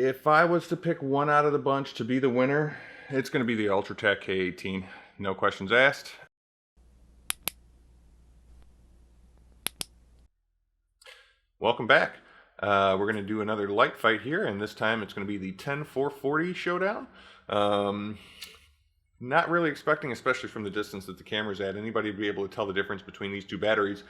If I was to pick one out of the bunch to be the winner, it's going to be the Ultratac K18. No questions asked. Welcome back. We're going to do another light fight here, and this time it's going to be the 10-440 Showdown. Not really expecting, especially from the distance that the camera's at, anybody to be able to tell the difference between these two batteries.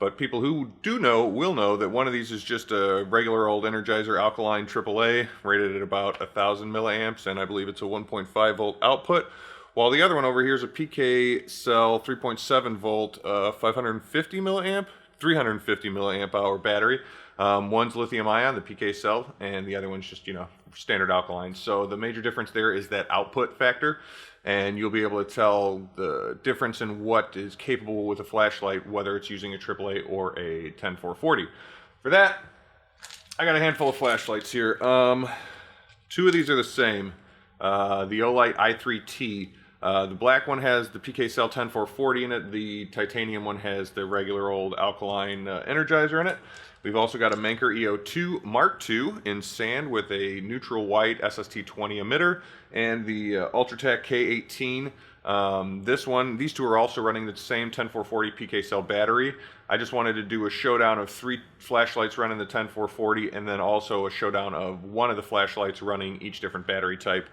But people who do know will know that one of these is just a regular old Energizer alkaline AAA, rated at about 1,000 milliamps, and I believe it's a 1.5 volt output. While the other one over here is a PK cell 3.7 volt, 550 milliamp, 350 milliamp hour battery. One's lithium ion, the PK cell, and the other one's just, standard alkaline. So the major difference there is that output factor, and you'll be able to tell the difference in what is capable with a flashlight, whether it's using a AAA or a 10-440. For that, I got a handful of flashlights here. Two of these are the same. The OLIGHT I3T. The black one has the PK cell 10-440 in it. The titanium one has the regular old alkaline Energizer in it. We've also got a Manker E02 Mark II in sand with a neutral white SST20 emitter, and the Ultratac K18. These two are also running the same 10-440 PK cell battery. I just wanted to do a showdown of 3 flashlights running the 10-440, and then also a showdown of one of the flashlights running each different battery type.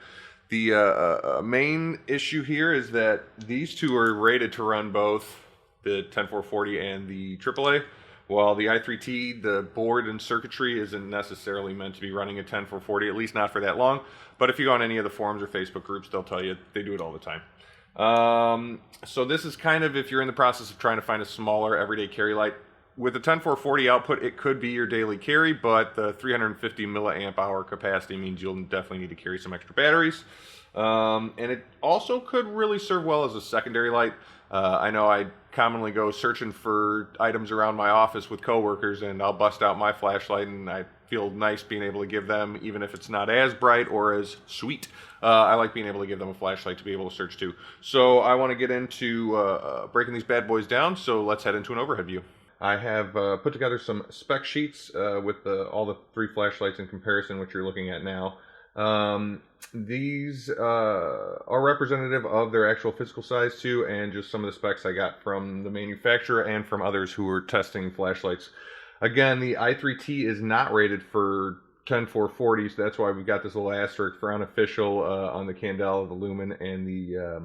The main issue here is that these two are rated to run both the 10-440 and the AAA, while the I3T, the board and circuitry isn't necessarily meant to be running a 10-440, at least not for that long. But if you go on any of the forums or Facebook groups, they'll tell you they do it all the time. So this is kind of if you're in the process of trying to find a smaller everyday carry light. With the 10-440 output, it could be your daily carry, but the 350 milliamp hour capacity means you'll definitely need to carry some extra batteries. And it also could really serve well as a secondary light. I know I commonly go searching for items around my office with coworkers, and I'll bust out my flashlight, and I feel nice being able to give them, even if it's not as bright or as sweet. I like being able to give them a flashlight to be able to search too. So I want to get into breaking these bad boys down, so let's head into an overhead view. I have put together some spec sheets with all the 3 flashlights in comparison, which you're looking at now. These are representative of their actual physical size too, and just some of the specs I got from the manufacturer and from others who are testing flashlights. Again, the i3T is not rated for 10-440s. That's why we've got this little asterisk for unofficial on the candela, the lumen, and the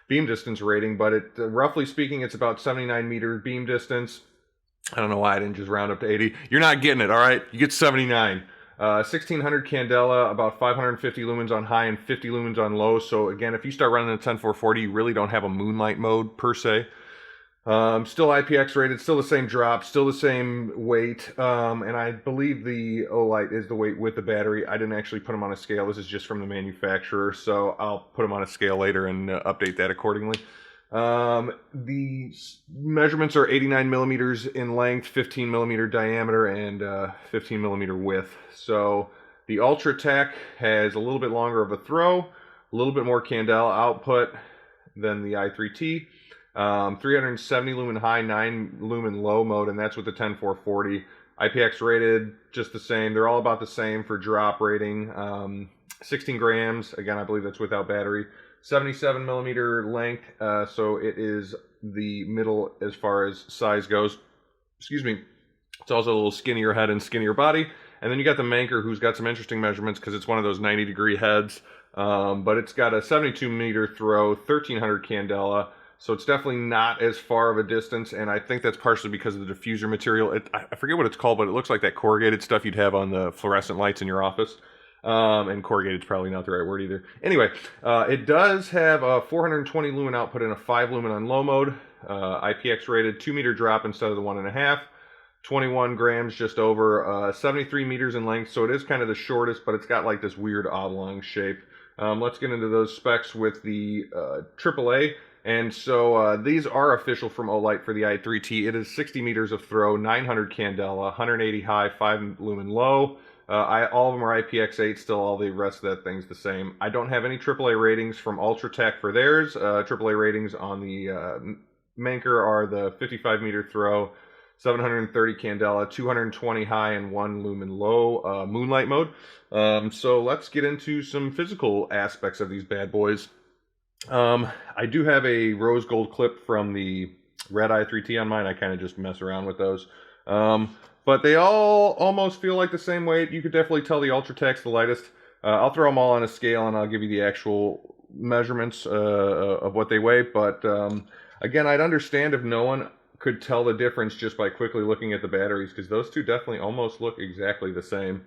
beam distance rating. But roughly speaking, it's about 79 meter beam distance. I don't know why I didn't just round up to 80. You're not getting it, all right? You get 79. 1600 candela, about 550 lumens on high and 50 lumens on low. So again, if you start running a 10-440, you really don't have a moonlight mode per se. Still IPX rated, still the same drop, still the same weight, and I believe the OLIGHT is the weight with the battery. I didn't actually put them on a scale. This is just from the manufacturer, so I'll put them on a scale later and update that accordingly. The measurements are 89 millimeters in length, 15 millimeter diameter, and 15 millimeter width. So the Ultratac has a little bit longer of a throw, a little bit more candela output than the i3T. 370 lumen high, 9 lumen low mode, and that's with the 10-440. IPX rated, just the same. They're all about the same for drop rating. 16 grams, again, I believe that's without battery. 77 millimeter length, so it is the middle as far as size goes. Excuse me. It's also a little skinnier head and skinnier body. And then you got the Manker, who's got some interesting measurements because it's one of those 90-degree heads. But it's got a 72 meter throw, 1300 candela. So it's definitely not as far of a distance, and I think that's partially because of the diffuser material. I forget what it's called, but it looks like that corrugated stuff you'd have on the fluorescent lights in your office. And corrugated is probably not the right word either. Anyway, it does have a 420 lumen output and a 5 lumen on low mode. IPX rated 2 meter drop instead of the 1.5. 21 grams just over. 73 meters in length, so it is kind of the shortest, but it's got like this weird oblong shape. Let's get into those specs with the AAA. And so these are official from OLIGHT for the i3T. It is 60 meters of throw, 900 candela, 180 high, 5 lumen low. All of them are IPX8 still, all the rest of that thing's the same. I don't have any AAA ratings from Ultratac for theirs. AAA ratings on the Manker are the 55 meter throw, 730 candela, 220 high, and 1 lumen low moonlight mode. So let's get into some physical aspects of these bad boys. I do have a rose gold clip from the red I3T on mine. I kind of just mess around with those. But they all almost feel like the same weight. You could definitely tell the Ultratac's the lightest. I'll throw them all on a scale and I'll give you the actual measurements of what they weigh. But again, I'd understand if no one could tell the difference just by quickly looking at the batteries, because those two definitely almost look exactly the same.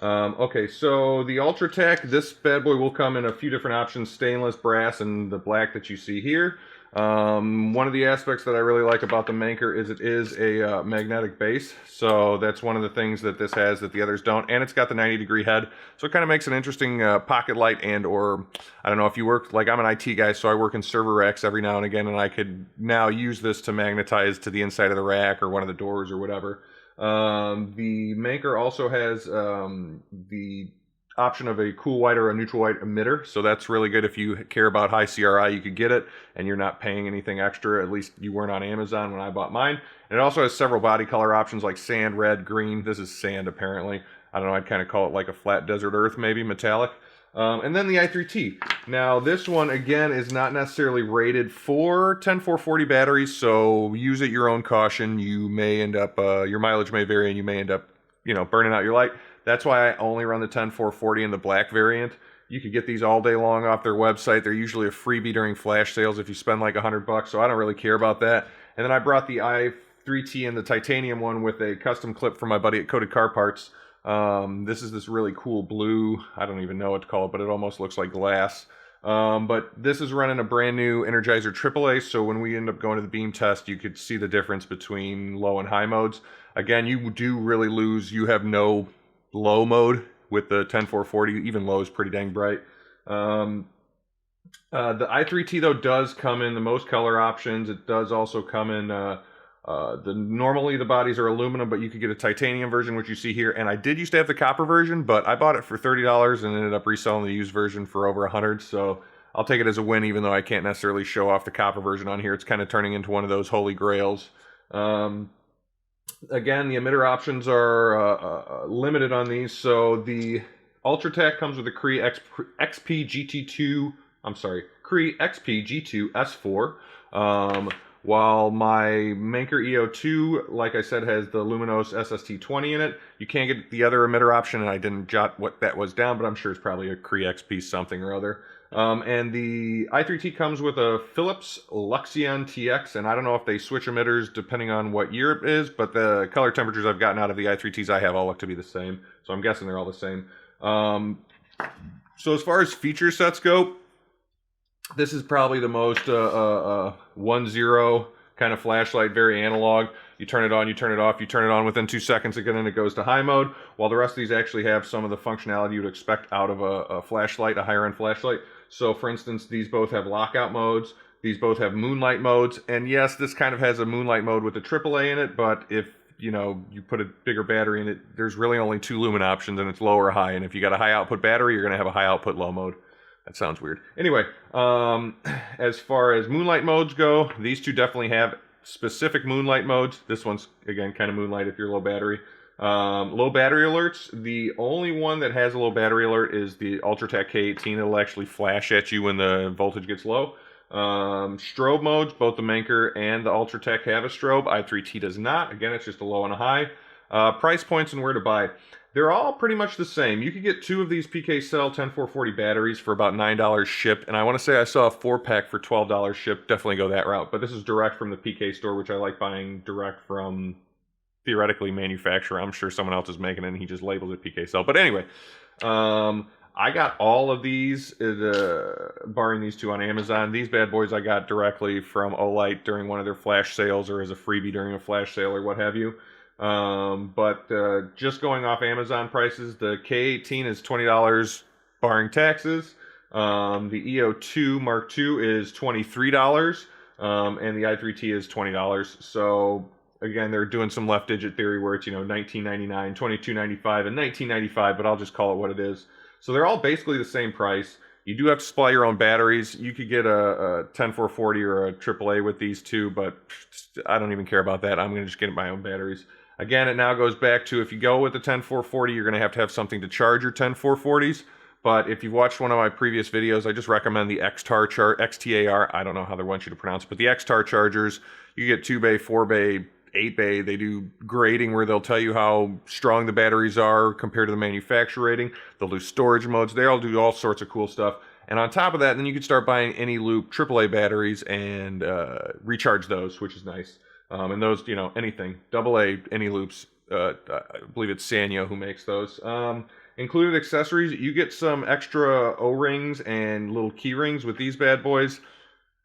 Okay, so the Ultratac, this bad boy will come in a few different options: stainless, brass, and the black that you see here. One of the aspects that I really like about the Manker is it is a magnetic base, so that's one of the things that this has that the others don't, and it's got the 90-degree head, so it kind of makes an interesting pocket light. And or I don't know, if you work, like I'm an IT guy, so I work in server racks every now and again, and I could now use this to magnetize to the inside of the rack or one of the doors or whatever. The Manker also has the option of a cool white or a neutral white emitter, so that's really good if you care about high CRI. You could get it and you're not paying anything extra. At least you weren't on Amazon when I bought mine. And it also has several body color options like sand, red, green. This is sand apparently. I don't know, I'd kind of call it like a flat desert earth, maybe metallic. And then the I3T. Now this one again is not necessarily rated for 10440 batteries, so use at your own caution. You may end up your mileage may vary and you may end up, you know, burning out your light. That's why I only run the 10440 in the black variant. You could get these all day long off their website. They're usually a freebie during flash sales if you spend like $100, so I don't really care about that. And then I brought the I3T in the titanium one with a custom clip from my buddy at Coated Car Parts. This is this really cool blue, I don't even know what to call it, but it almost looks like glass. But this is running a brand new Energizer AAA, so when we end up going to the beam test, you could see the difference between low and high modes. Again, you do really lose, you have no low mode with the 10440, even low is pretty dang bright. The I3T though does come in the most color options. It does also come in normally the bodies are aluminum, but you could get a titanium version, which you see here. And I did used to have the copper version, but I bought it for $30 and ended up reselling the used version for over $100. So I'll take it as a win, even though I can't necessarily show off the copper version on here. It's kind of turning into one of those holy grails. Again, the emitter options are limited on these. So the Ultratac comes with a Cree XP GT2. I'm sorry, Cree XP G2 S4. While my Manker E02, like I said, has the Luminos SST20 in it. You can't get the other emitter option, and I didn't jot what that was down, but I'm sure it's probably a Cree XP something or other. And the i3T comes with a Philips Luxion TX, and I don't know if they switch emitters depending on what year it is, but the color temperatures I've gotten out of the i3Ts I have all look to be the same, so I'm guessing they're all the same. So as far as feature sets go, this is probably the most 1-0 kind of flashlight, very analog. You turn it on, you turn it off, you turn it on within 2 seconds again, and it goes to high mode, while the rest of these actually have some of the functionality you'd expect out of a flashlight, a higher-end flashlight. So, for instance, these both have lockout modes, these both have moonlight modes, and yes, this kind of has a moonlight mode with a AAA in it, but if, you know, you put a bigger battery in it, there's really only 2 lumen options, and it's low or high, and if you got a high output battery, you're going to have a high output low mode. That sounds weird. Anyway, as far as moonlight modes go, these two definitely have specific moonlight modes. This one's, again, kind of moonlight if you're low battery. Low battery alerts, the only one that has a low battery alert is the Ultratac K18. It'll actually flash at you when the voltage gets low. Strobe modes, both the Manker and the Ultratac have a strobe. i3T does not. Again, it's just a low and a high. Price points and where to buy. They're all pretty much the same. You could get 2 of these PK Cell 10440 batteries for about $9 shipped, and I want to say I saw a 4-pack for $12 shipped. Definitely go that route, but this is direct from the PK store, which I like buying direct from, theoretically, manufacturer. I'm sure someone else is making it and he just labels it PK Cell. But anyway, I got all of these, barring these 2 on Amazon. These bad boys I got directly from OLIGHT during one of their flash sales or as a freebie during a flash sale or what have you. Just going off Amazon prices, the K18 is $20 barring taxes. The E02 Mark II is $23, and the i3T is $20. So again, they're doing some left digit theory where it's, you know, $19.99, $22.95, and $19.95, but I'll just call it what it is. So they're all basically the same price. You do have to supply your own batteries. You could get a 10440 or a AAA with these too, but I don't even care about that. I'm going to just get my own batteries. Again, it now goes back to if you go with the 10440, you're going to have something to charge your 10440s. But if you've watched one of my previous videos, I just recommend the XTAR. I don't know how they want you to pronounce it, but the XTAR chargers. You get 2-bay, 4-bay, 8-bay. They do grading where they'll tell you how strong the batteries are compared to the manufacturer rating. They'll do storage modes. They all do all sorts of cool stuff. And on top of that, then you can start buying any loop AAA batteries and recharge those, which is nice. And those, you know, anything, AA, any loops. I believe it's Sanyo who makes those. Included accessories, you get some extra O-rings and little key rings with these bad boys.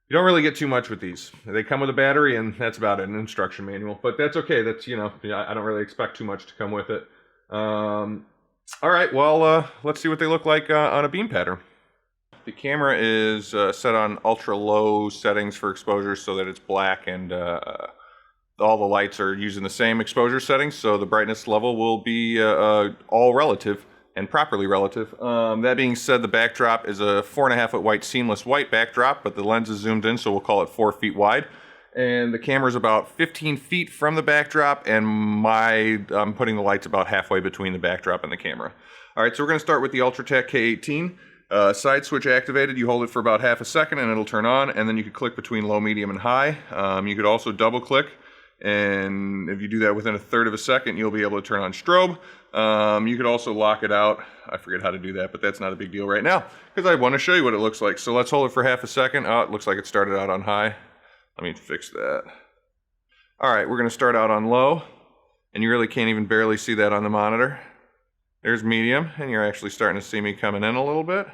You don't really get too much with these. They come with a battery, and that's about it, an instruction manual. But that's okay. That's, you know, I don't really expect too much to come with it. All right, well, let's see what they look like on a beam pattern. The camera is set on ultra low settings for exposure so that it's black, and all the lights are using the same exposure settings, so the brightness level will be all relative and properly relative. That being said, the backdrop is a 4.5 foot white seamless white backdrop, but the lens is zoomed in, so we'll call it 4 feet wide. And the camera is about 15 feet from the backdrop, and I'm putting the lights about halfway between the backdrop and the camera. All right, so we're going to start with the Ultratac K18. Side switch activated. You hold it for about half a second, and it'll turn on, and then you can click between low, medium, and high. You could also double click, and if you do that within 1/3 of a second, you'll be able to turn on strobe. You could also lock it out. I forget how to do that, but that's not a big deal right now because I want to show you what it looks like. So let's hold it for half a second. Oh, it looks like it started out on high. Let me fix that. All right, we're going to start out on low, and you really can't even barely see that on the monitor. There's medium, and you're actually starting to see me coming in a little bit.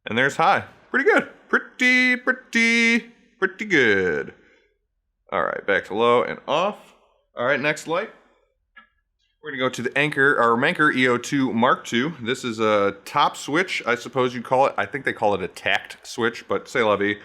And there's high. Pretty good. Pretty good. All right, back to low and off. All right, next light. We're going to go to the Manker E02 Mark II. This is a top switch, I suppose you'd call it. I think they call it a tact switch, but c'est la vie.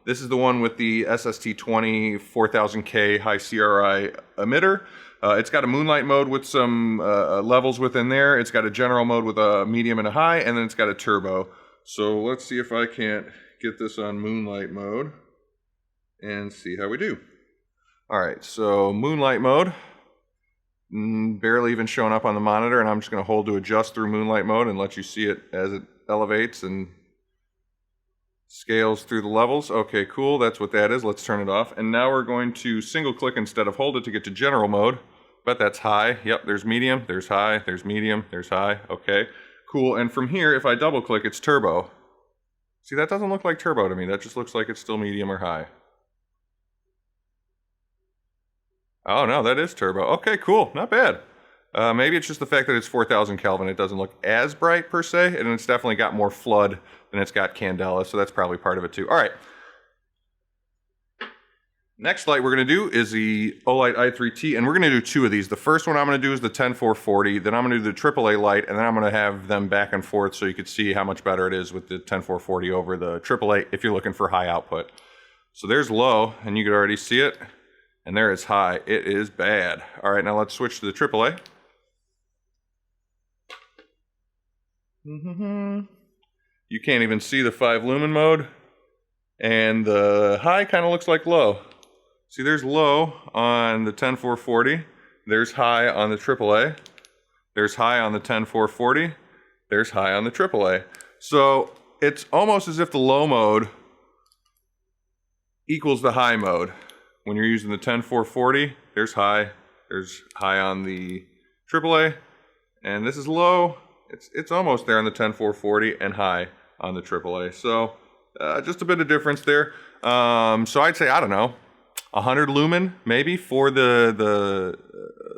This is the one with the SST20 4000K high CRI emitter. It's got a moonlight mode with some levels within there. It's got a general mode with a medium and a high, and then it's got a turbo. So let's see if I can't get this on moonlight mode and see how we do. All right, so moonlight mode. Barely even showing up on the monitor, and I'm just going to hold to adjust through moonlight mode and let you see it as it elevates and scales through the levels. Okay, cool, that's what that is. Let's turn it off. And now we're going to single click instead of hold it to get to general mode. But that's high. Yep, there's medium, there's high, there's medium, there's high. Okay, cool. And from here, if I double click, it's turbo. See, that doesn't look like turbo to me. That just looks like it's still medium or high. Oh no, that is turbo. Okay, cool, not bad. Maybe it's just the fact that it's 4000 Kelvin. It doesn't look as bright per se, and it's definitely got more flood than it's got candela, so that's probably part of it too. All right. Next light we're going to do is the OLIGHT I3T, and we're going to do 2 of these. The first one I'm going to do is the 10440, then I'm going to do the AAA light, and then I'm going to have them back and forth so you can see how much better it is with the 10440 over the AAA if you're looking for high output. So there's low, and you can already see it. And there is high. It is bad. All right, now let's switch to the AAA. You can't even see the 5 lumen mode. And the high kind of looks like low. See, there's low on the 10440. There's high on the AAA. There's high on the 10440. There's high on the AAA. So it's almost as if the low mode equals the high mode. When you're using the 10440, there's high on the AAA, and this is low. It's almost there on the 10440 and high on the AAA. So just a bit of difference there. So I'd say, I don't know, 100 lumen maybe for the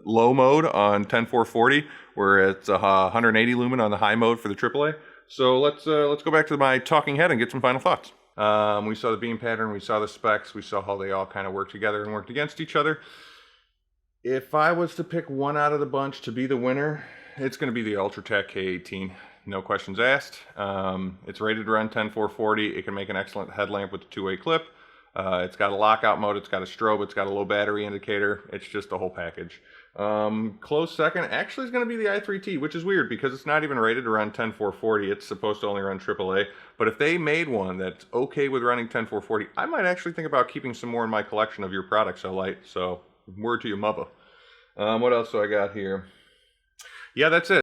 low mode on 10440, where it's 180 lumen on the high mode for the AAA. So let's go back to my talking head and get some final thoughts. We saw the beam pattern, we saw the specs, we saw how they all kind of work together and worked against each other. If I was to pick one out of the bunch to be the winner, it's going to be the Ultratac K18. No questions asked. It's rated to run 10440. It can make an excellent headlamp with a 2-way clip. It's got a lockout mode, it's got a strobe, it's got a low battery indicator. It's just a whole package. Close second actually is going to be the I3T, which is weird because it's not even rated to run 10440. It's supposed to only run AAA. But if they made one that's okay with running 10440, I might actually think about keeping some more in my collection of your products, OLIGHT. So, word to your mother. What else do I got here? Yeah, that's it.